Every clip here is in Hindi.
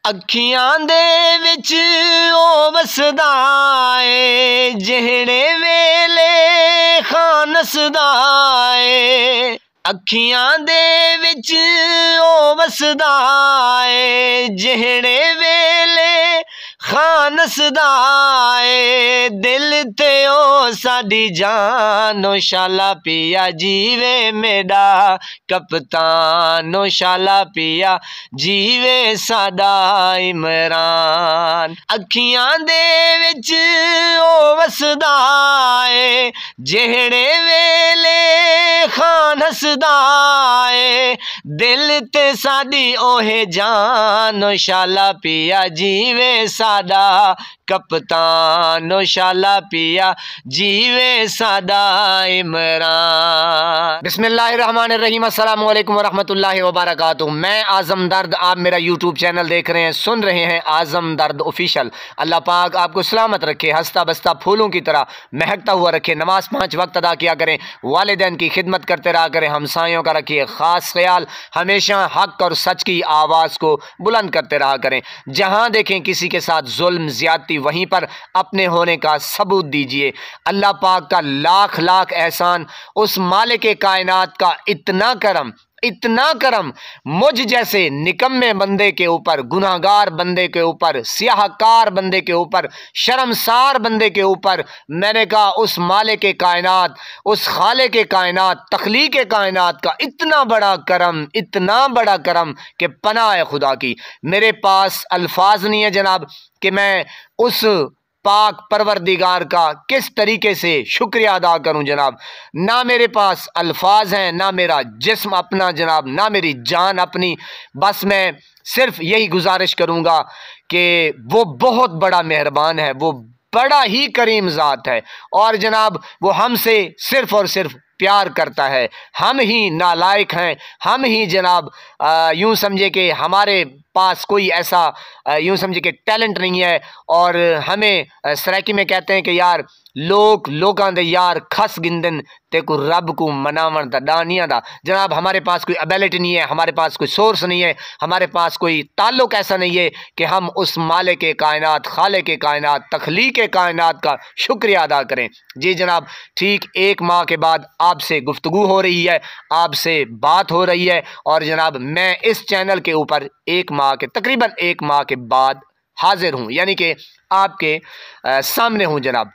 अखियां दे विच ओ वसदा ए जेहड़े वेले खां नसदा ए। अखियां दे विच ओ वसदा ए जेहड़े वेले खां नसदा ए। दिल ते ओ साडी जान ओ शाला पिया जीवे मेरा कप्तान ओ शाला पिया जीवे साडा इमरान। अखियां दे विच ओ वसदा ए जेहड़े वेले खां हसदा ए। दिल ते साडी ओहे जान ओ शाला पिया जीवे साडा कप्तान ओ शाला पिया जीवे साडा इमरान। बिस्मिल्लाहिर्रहमानिर्रहीम, अस्सलाम वालेकुम वरहमतुल्लाहि वबरकातुहू। मैं आज़म दर्द, आप मेरा यूट्यूब चैनल देख रहे हैं, सुन रहे हैं आज़म दर्द ऑफिशियल। अल्लाह पाक आपको सलामत रखे, हंसता बसता फूलों की तरह महकता हुआ रखे। नमाज 5 वक्त अदा किया करें, वालिदैन की खिदमत करते रहा करें, हमसायों का रखिए खास ख्याल, हमेशा हक और सच की आवाज़ को बुलंद करते रहा करें। जहाँ देखें किसी के साथ जुल्म ज्यादती, वहीं पर अपने होने का सबूत दीजिए। अल्लाह पाक का लाख लाख एहसान, उस मालिक कायनात का इतना करम मुझ जैसे निकम्मे बंदे के ऊपर, गुनाहगार बंदे के ऊपर, सियाहकार बंदे के ऊपर, शर्मसार बंदे के ऊपर। मैंने कहा उस मालिक कायनात, उस खालिक कायनात, तख्लीक कायनात का इतना बड़ा करम कि पनाह खुदा की मेरे पास अल्फाज नहीं है जनाब कि मैं उस पाक परवरदिगार का किस तरीके से शुक्रिया अदा करूं जनाब। ना मेरे पास अल्फाज हैं, ना मेरा जिस्म अपना जनाब, ना मेरी जान अपनी। बस मैं सिर्फ यही गुजारिश करूंगा कि वो बहुत बड़ा मेहरबान है, वो बड़ा ही करीम ज़ात है और जनाब वो हमसे सिर्फ और सिर्फ प्यार करता है। हम ही नालायक हैं, हम ही जनाब यूं समझे कि हमारे पास कोई ऐसा यूं समझे कि टैलेंट नहीं है और हमें सराइकी में कहते हैं कि यार लोगां दे यार खस गिंदन ते को रब को मनावन दा डानिया दा। जनाब हमारे पास कोई एबिलिटी नहीं है, हमारे पास कोई सोर्स नहीं है, हमारे पास कोई ताल्लुक ऐसा नहीं है कि हम उस मालिक कायनात, खालिक कायनात, तख्लीक कायनात का शुक्रिया अदा करें। जी जनाब, ठीक 1 माह के बाद आपसे गुफ्तगू हो रही है, आपसे बात हो रही है और जनाब मैं इस चैनल के ऊपर तकरीबन 1 माह के बाद हाजिर हूँ, यानी कि आपके सामने हूँ जनाब।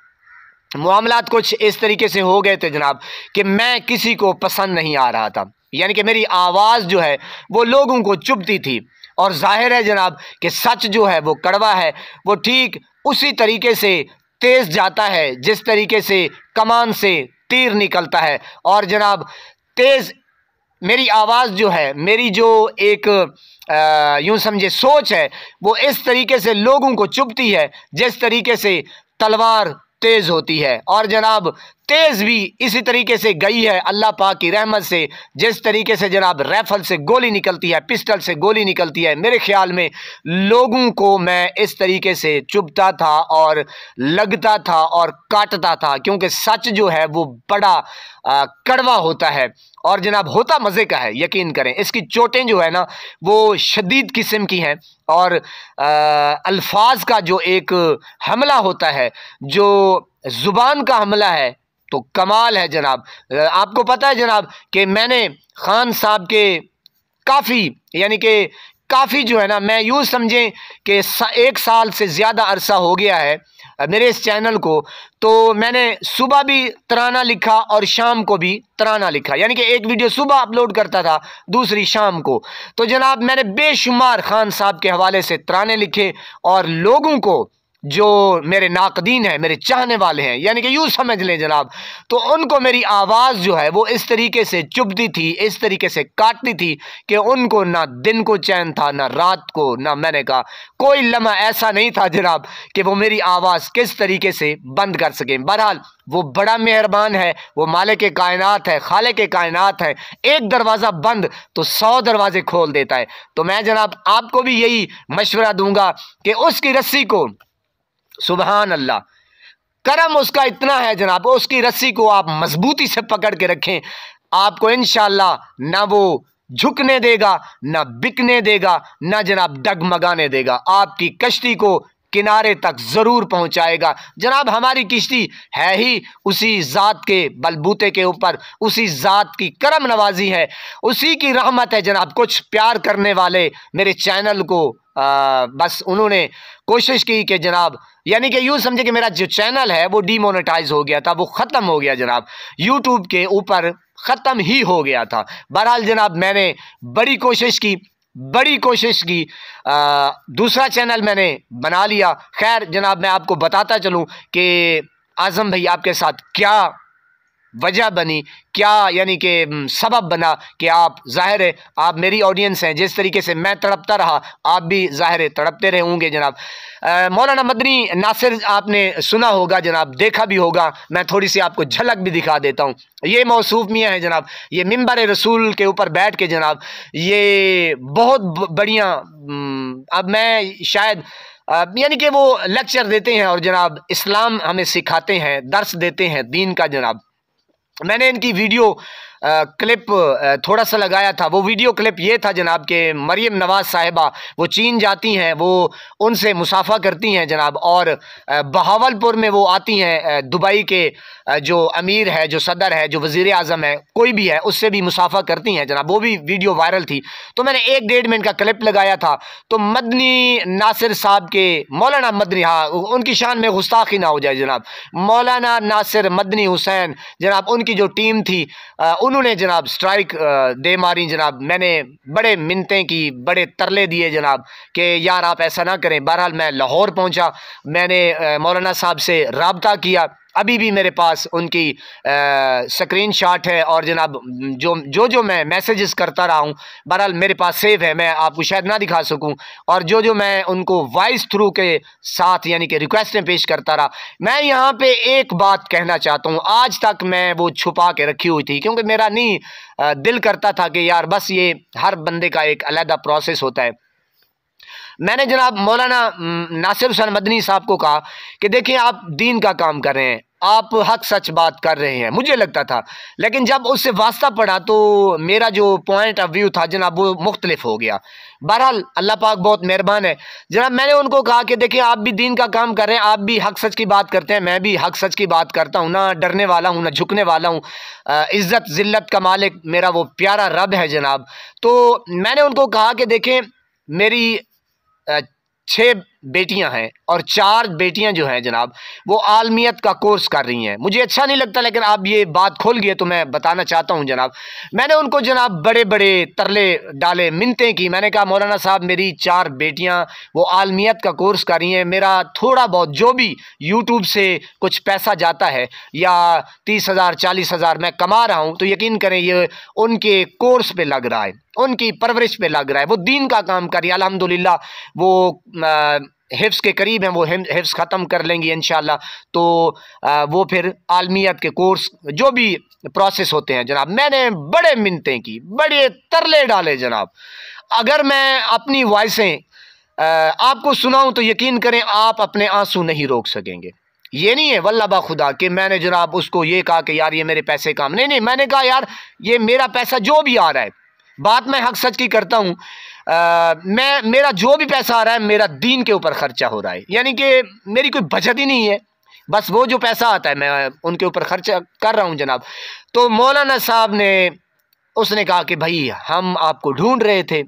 मामलात कुछ इस तरीके से हो गए थे जनाब कि मैं किसी को पसंद नहीं आ रहा था, यानी कि मेरी आवाज़ जो है वो लोगों को चुभती थी और जाहिर है जनाब कि सच जो है वो कड़वा है, वो ठीक उसी तरीके से तेज़ जाता है जिस तरीके से कमान से तीर निकलता है। और जनाब तेज़ मेरी आवाज़ जो है, मेरी जो एक यूं समझे सोच है, वो इस तरीके से लोगों को चुभती है जिस तरीके से तलवार तेज़ होती है। और जनाब तेज़ भी इसी तरीके से गई है अल्लाह पाक की रहमत से, जिस तरीके से जनाब राइफल से गोली निकलती है, पिस्टल से गोली निकलती है। मेरे ख्याल में लोगों को मैं इस तरीके से चुभता था और लगता था और काटता था, क्योंकि सच जो है वो बड़ा कड़वा होता है और जनाब होता मज़े का है। यकीन करें इसकी चोटें जो है ना वो शदीद किस्म की हैं और अल्फाज का जो एक हमला होता है, जो ज़ुबान का हमला है, तो कमाल है जनाब। आपको पता है जनाब कि मैंने खान साहब के काफ़ी जो है ना, मैं यूँ समझें कि 1 साल से ज़्यादा अरसा हो गया है मेरे इस चैनल को, तो मैंने सुबह भी तराना लिखा और शाम को भी तराना लिखा, यानी कि एक वीडियो सुबह अपलोड करता था, दूसरी शाम को। तो जनाब मैंने बेशुमार खान साहब के हवाले से तराने लिखे और लोगों को जो मेरे नाकदीन हैं, मेरे चाहने वाले हैं, यानी कि यूँ समझ लें जनाब, तो उनको मेरी आवाज़ जो है वो इस तरीके से चुभती थी, इस तरीके से काटती थी कि उनको ना दिन को चैन था, ना रात को, ना मैंने कहा कोई लम्हा ऐसा नहीं था जनाब कि वो मेरी आवाज़ किस तरीके से बंद कर सकें। बहरहाल वो बड़ा मेहरबान है, वो मालिक कायनात है, खालिक कायनात है। एक दरवाज़ा बंद तो 100 दरवाजे खोल देता है। तो मैं जनाब आपको भी यही मशवरा दूंगा कि उसकी रस्सी को, सुबहान अल्लाह, करम उसका इतना है जनाब, उसकी रस्सी को आप मजबूती से पकड़ के रखें, आपको इंशाअल्लाह ना वो झुकने देगा, ना बिकने देगा, ना जनाब डगमगाने देगा। आपकी कश्ती को किनारे तक जरूर पहुंचाएगा। जनाब हमारी किश्ती है ही उसी ज़ात के बलबूते के ऊपर, उसी ज़ात की करम नवाजी है, उसी की रहमत है जनाब। कुछ प्यार करने वाले मेरे चैनल को बस उन्होंने कोशिश की कि जनाब, यानी कि यूँ समझे कि मेरा जो चैनल है वो डीमोनेटाइज हो गया था, वो ख़त्म हो गया जनाब, यूट्यूब के ऊपर ख़त्म ही हो गया था। बहरहाल जनाब मैंने बड़ी कोशिश की, दूसरा चैनल मैंने बना लिया। खैर जनाब मैं आपको बताता चलूँ कि आज़म भाई आपके साथ क्या वजह बनी, क्या यानी कि सबब बना कि आप, ज़ाहिर है आप मेरी ऑडियंस हैं, जिस तरीके से मैं तड़पता रहा आप भी ज़ाहिर है तड़पते रहे होंगे जनाब। मौलाना मदनी नासिर आपने सुना होगा जनाब, देखा भी होगा, मैं थोड़ी सी आपको झलक भी दिखा देता हूँ। ये मौसूफ मियाँ है जनाब, ये मिंबर रसूल के ऊपर बैठ के जनाब ये बहुत बढ़िया, अब मैं शायद यानी कि वो लेक्चर देते हैं और जनाब इस्लाम हमें सिखाते हैं, दर्स देते हैं दीन का जनाब। मैंने इनकी वीडियो क्लिप थोड़ा सा लगाया था। वो वीडियो क्लिप ये था जनाब कि मरियम नवाज़ साहिबा वो चीन जाती हैं, वो उनसे मुसाफा करती हैं जनाब, और बहावलपुर में वो आती हैं, दुबई के जो अमीर है, जो सदर है, जो वज़ीर आज़म है, कोई भी है, उससे भी मुसाफा करती हैं जनाब। वो भी वीडियो वायरल थी, तो मैंने 1-1.5 मिनट का क्लिप लगाया था। तो मदनी नासिर साहब के, मौलाना मदनी, हाँ उनकी शान में गुस्ताखी ना हो जाए जनाब, मौलाना नासिर मदनी हुसैन जनाब, उनकी जो टीम थी उन्होंने जनाब स्ट्राइक दे मारी जनाब। मैंने बड़े मिन्नतें की, बड़े तरले दिए जनाब कि यार आप ऐसा ना करें। बहरहाल मैं लाहौर पहुंचा, मैंने मौलाना साहब से रब्ता किया, अभी भी मेरे पास उनकी स्क्रीन शॉट है, और जनाब जो मैं मैसेजेस करता रहा हूँ बहरहाल मेरे पास सेव है, मैं आपको शायद ना दिखा सकूँ, और जो मैं उनको वॉइस थ्रू के साथ यानी कि रिक्वेस्टें पेश करता रहा। मैं यहाँ पे एक बात कहना चाहता हूँ, आज तक मैं वो छुपा के रखी हुई थी, क्योंकि मेरा नहीं दिल करता था कि यार बस ये हर बंदे का एक अलग प्रोसेस होता है। मैंने जनाब मौलाना नासिर हुसैन मदनी साहब को कहा कि देखिए आप दीन का काम कर रहे हैं, आप हक सच बात कर रहे हैं, मुझे लगता था, लेकिन जब उससे वास्ता पड़ा तो मेरा जो पॉइंट ऑफ व्यू था जनाब वो मुख्तलिफ हो गया। बहरहाल अल्लाह पाक बहुत मेहरबान है जनाब। मैंने उनको कहा कि देखिए आप भी दीन का काम कर रहे हैं, आप भी हक सच की बात करते हैं, मैं भी हक सच की बात करता हूँ, ना डरने वाला हूँ ना झुकने वाला हूँ, इज़्ज़त ज़िल्लत का मालिक मेरा वो प्यारा रब है जनाब। तो मैंने उनको कहा कि देखें मेरी 6 बेटियां हैं और 4 बेटियां जो हैं जनाब वो आलमियत का कोर्स कर रही हैं। मुझे अच्छा नहीं लगता, लेकिन आप ये बात खोल गए तो मैं बताना चाहता हूं जनाब। मैंने उनको जनाब बड़े बड़े तरले डाले, मिन्नतें की। मैंने कहा मौलाना साहब मेरी 4 बेटियां वो आलमियत का कोर्स कर रही हैं, मेरा थोड़ा बहुत जो भी यूट्यूब से कुछ पैसा जाता है या 30,000 40,000 मैं कमा रहा हूँ, तो यकीन करें ये उनके कोर्स पे लग रहा है, उनकी परवरिश पे लग रहा है। वो दीन का काम करिए, अल्हम्दुलिल्लाह वो हिफ्स के करीब हैं, वो हिफ्स ख़त्म कर लेंगी इंशाअल्लाह, तो वो फिर आलमियत के कोर्स जो भी प्रोसेस होते हैं जनाब। मैंने बड़े मिन्नतें की, बड़े तरले डाले जनाब। अगर मैं अपनी वॉइसें आपको सुनाऊं तो यकीन करें आप अपने आंसू नहीं रोक सकेंगे। ये नहीं है वल्लाह बा खुदा कि मैंने जनाब उसको ये कहा कि यार ये मेरे पैसे काम, नहीं, मैंने कहा यार ये मेरा पैसा जो भी आ रहा है, बात मैं हक सच की करता हूँ, मेरा जो भी पैसा आ रहा है मेरा दीन के ऊपर खर्चा हो रहा है, यानी कि मेरी कोई बचत ही नहीं है, बस वो जो पैसा आता है मैं उनके ऊपर खर्चा कर रहा हूँ जनाब। तो मौलाना साहब ने उसने कहा कि भाई हम आपको ढूंढ रहे थे,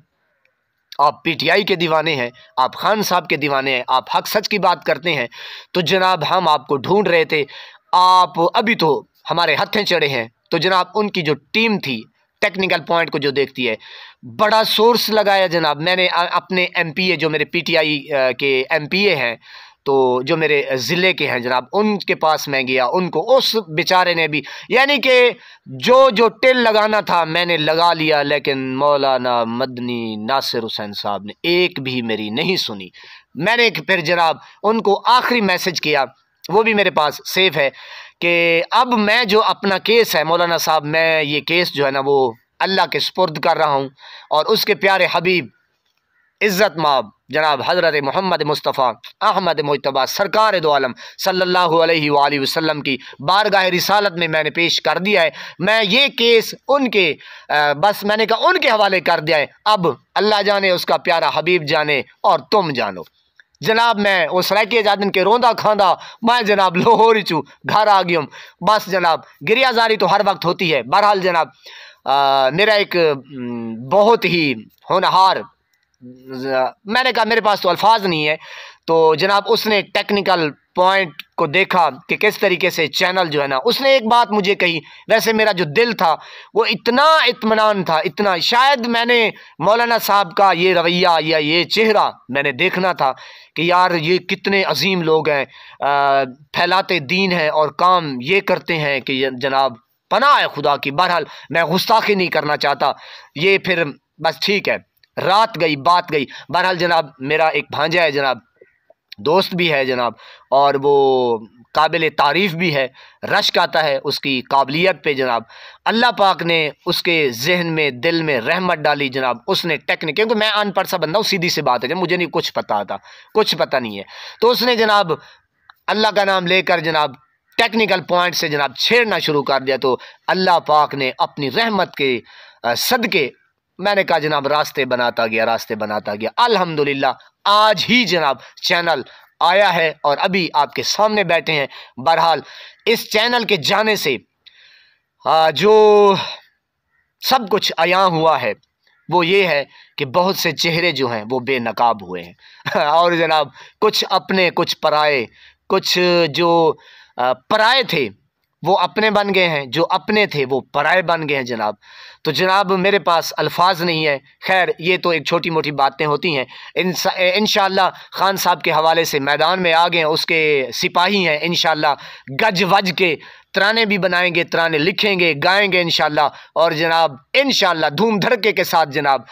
आप पीटीआई के दीवाने हैं, आप खान साहब के दीवाने हैं, आप हक सच की बात करते हैं, तो जनाब हम आपको ढूंढ रहे थे, आप अभी तो हमारे हत्थे चढ़े हैं। तो जनाब उनकी जो टीम थी टेक्निकल पॉइंट को जो देखती है, बड़ा सोर्स लगाया जनाब। मैंने अपने एमपीए जो मेरे पीटीआई के एमपीए हैं, तो जो मेरे ज़िले के हैं जनाब, उनके पास मैं गया, उनको उस बेचारे ने भी यानी कि जो टिल लगाना था मैंने लगा लिया, लेकिन मौलाना मदनी नासिर हुसैन साहब ने एक भी मेरी नहीं सुनी। मैंने फिर जनाब उनको आखिरी मैसेज किया, वो भी मेरे पास सेफ है, कि अब मैं जो अपना केस है मौलाना साहब, मैं ये केस जो है ना वो अल्लाह के सुपुर्द कर रहा हूँ, और उसके प्यारे हबीब इज़्ज़त माब जनाब हज़रत मोहम्मद मुस्तफ़ा अहमद मुज्तबा सरकार दो आलम सल्लल्लाहु अलैहि वसल्लम की बारगाह रिसालत में मैंने पेश कर दिया है। मैं ये केस उनके बस मैंने कहा उनके हवाले कर दिया है। अब अल्लाह जाने, उसका प्यारा हबीब जाने और तुम जानो। जनाब मैं उस रैके जादिन के रोंदा खांदा मैं जनाब लाहौर चू घर आ गया हूँ। बस जनाब गिरियाजारी तो हर वक्त होती है। बहरहाल जनाब मेरा एक बहुत ही होनहार, मैंने कहा मेरे पास तो अल्फाज नहीं है, तो जनाब उसने टेक्निकल पॉइंट को देखा कि किस तरीके से चैनल जो है ना, उसने एक बात मुझे कही। वैसे मेरा जो दिल था वो इतना इत्मीनान था, इतना, शायद मैंने मौलाना साहब का ये रवैया या ये चेहरा मैंने देखना था कि यार ये कितने अजीम लोग हैं, फैलाते दीन हैं और काम ये करते हैं कि जनाब पनाह है खुदा की। बहरहाल मैं गुस्ताखी नहीं करना चाहता, ये फिर बस ठीक है, रात गई बात गई। बहरहाल जनाब मेरा एक भांजा है जनाब, दोस्त भी है जनाब, और वो काबिल तारीफ़ भी है, रश्क आता है उसकी काबिलियत पे जनाब। अल्लाह पाक ने उसके जहन में, दिल में रहमत डाली जनाब। उसने टेक्निक, क्योंकि मैं अनपढ़ सा बंदा हूँ, सीधी सी बात है, जब मुझे नहीं कुछ पता था, कुछ पता नहीं है, तो उसने जनाब अल्लाह का नाम लेकर जनाब टेक्निकल पॉइंट से जनाब छेड़ना शुरू कर दिया। तो अल्लाह पाक ने अपनी रहमत के सदके, मैंने कहा जनाब रास्ते बनाता गया, रास्ते बनाता गया। अल्हम्दुलिल्लाह आज ही जनाब चैनल आया है और अभी आपके सामने बैठे हैं। बहरहाल इस चैनल के जाने से जो सब कुछ आया हुआ है वो ये है कि बहुत से चेहरे जो हैं वो बेनकाब हुए हैं और जनाब कुछ अपने, कुछ पराए, कुछ जो पराए थे वो अपने बन गए हैं, जो अपने थे वो पराए बन गए हैं जनाब। तो जनाब मेरे पास अल्फाज नहीं है। खैर ये तो एक छोटी मोटी बातें होती हैं। इंशाअल्लाह खान साहब के हवाले से मैदान में आ गए हैं, उसके सिपाही हैं। इंशाअल्लाह गज वज के तराने भी बनाएंगे, तराने लिखेंगे, गाएंगे इंशाअल्लाह। और जनाब इंशाअल्लाह धूम धड़के के साथ जनाब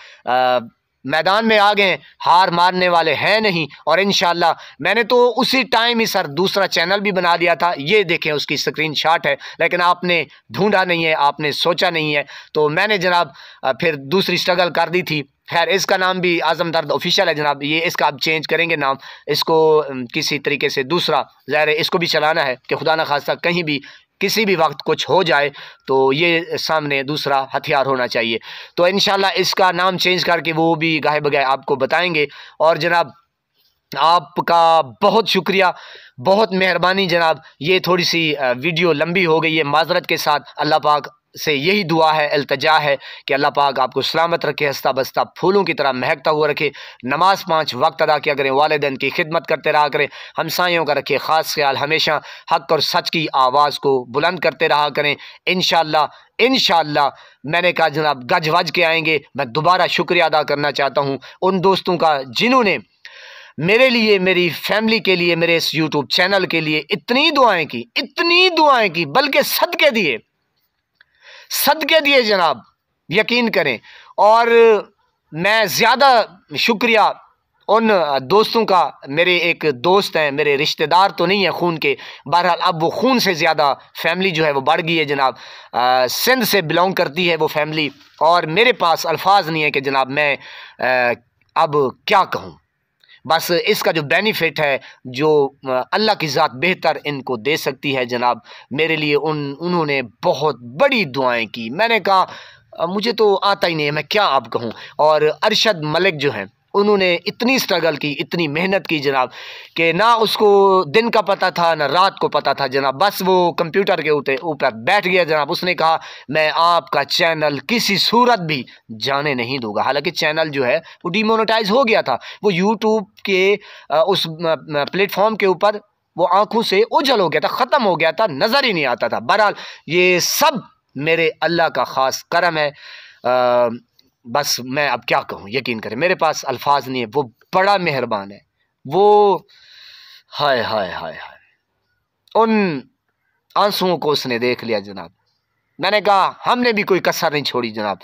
मैदान में आ गए हैं, हार मारने वाले हैं नहीं। और इंशाअल्लाह मैंने तो उसी टाइम ही सर दूसरा चैनल भी बना दिया था, ये देखें उसकी स्क्रीनशॉट है, लेकिन आपने ढूंढा नहीं है, आपने सोचा नहीं है, तो मैंने जनाब फिर दूसरी स्ट्रगल कर दी थी। खैर इसका नाम भी आज़म दर्द ऑफिशियल है जनाब, ये इसका अब चेंज करेंगे नाम, इसको किसी तरीके से दूसरा, ज़ाहिर है इसको भी चलाना है कि खुदा न खास्ता कहीं भी किसी भी वक्त कुछ हो जाए तो ये सामने दूसरा हथियार होना चाहिए। तो इंशाल्लाह इसका नाम चेंज करके वो भी गाहे बगाए आपको बताएंगे। और जनाब आपका बहुत शुक्रिया, बहुत मेहरबानी जनाब। ये थोड़ी सी वीडियो लंबी हो गई है, माजरत के साथ। अल्लाह पाक से यही दुआ है, इल्तिजा है कि अल्लाह पाक आपको सलामत रखे, हंसता बसता फूलों की तरह महकता हुआ रखे, नमाज 5 वक्त अदा किया करें, वालिदैन की खिदमत करते रहा करें, हमसायों का रखे ख़ास ख्याल, हमेशा हक़ और सच की आवाज़ को बुलंद करते रहा करें। इंशाअल्लाह मैंने कहा जनाब गज वज के आएंगे। मैं दोबारा शुक्रिया अदा करना चाहता हूँ उन दोस्तों का जिन्होंने मेरे लिए, मेरी फैमिली के लिए, मेरे इस यूट्यूब चैनल के लिए इतनी दुआएं की, बल्कि सदके दिए जनाब, यकीन करें। और मैं ज़्यादा शुक्रिया उन दोस्तों का, मेरे एक दोस्त हैं, मेरे रिश्तेदार तो नहीं है खून के, बहरहाल अब वो खून से ज़्यादा फैमिली जो है वो बढ़ गई है जनाब। सिंध से बिलोंग करती है वो फैमिली, और मेरे पास अल्फाज नहीं है कि जनाब मैं अब क्या कहूँ। बस इसका जो बेनिफिट है, जो अल्लाह की ज़ात बेहतर इनको दे सकती है जनाब, मेरे लिए उन्होंने बहुत बड़ी दुआएं की। मैंने कहा मुझे तो आता ही नहीं है, मैं क्या अब कहूँ। और अरशद मलिक जो हैं उन्होंने इतनी स्ट्रगल की, इतनी मेहनत की जनाब, कि ना उसको दिन का पता था ना रात को पता था जनाब। बस वो कंप्यूटर के ऊपर बैठ गया जनाब, उसने कहा मैं आपका चैनल किसी सूरत भी जाने नहीं दूंगा। हालांकि चैनल जो है वो डिमोनेटाइज हो गया था, वो यूट्यूब के उस प्लेटफॉर्म के ऊपर वो आंखों से ओझल हो गया था, ख़त्म हो गया था, नज़र ही नहीं आता था। बहरहाल ये सब मेरे अल्लाह का ख़ास करम है। बस मैं अब क्या कहूँ, यकीन करें मेरे पास अल्फाज नहीं है। वो बड़ा मेहरबान है, वो हाय हाय हाय हाय, उन आंसुओं को उसने देख लिया जनाब। मैंने कहा हमने भी कोई कसर नहीं छोड़ी जनाब,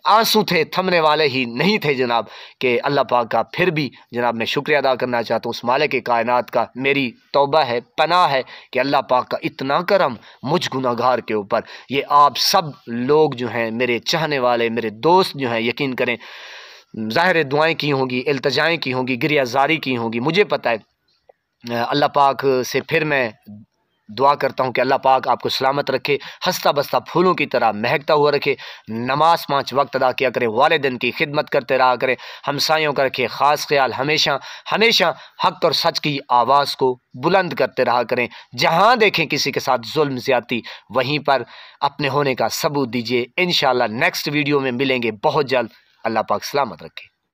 आंसू थे थमने वाले ही नहीं थे जनाब। कि अल्लाह पाक का फिर भी जनाब मैं शुक्रिया अदा करना चाहता हूँ उस मालिक कायनात का। मेरी तौबा है, पनाह है कि अल्लाह पाक का इतना करम मुझ गुनाहगार के ऊपर। ये आप सब लोग जो हैं, मेरे चाहने वाले, मेरे दोस्त जो हैं, यकीन करें ज़ाहिर है दुआएं की होंगी, इल्तिजाएं की होंगी, गिरियाजारी की होंगी, मुझे पता है। अल्लाह पाक से फिर मैं दुआ करता हूँ कि अल्लाह पाक आपको सलामत रखे, हंसता बसता फूलों की तरह महकता हुआ रखे, नमाज 5 वक्त अदा किया करें, वालिदैन की खिदमत करते रहा करें, हमसायों का रखे ख़ास ख्याल, हमेशा हमेशा हक़ और सच की आवाज़ को बुलंद करते रहा करें। जहाँ देखें किसी के साथ जुल्म ज़्यादती, वहीं पर अपने होने का सबूत दीजिए। इंशाअल्लाह नेक्स्ट वीडियो में मिलेंगे बहुत जल्द। अल्लाह पाक सलामत रखे।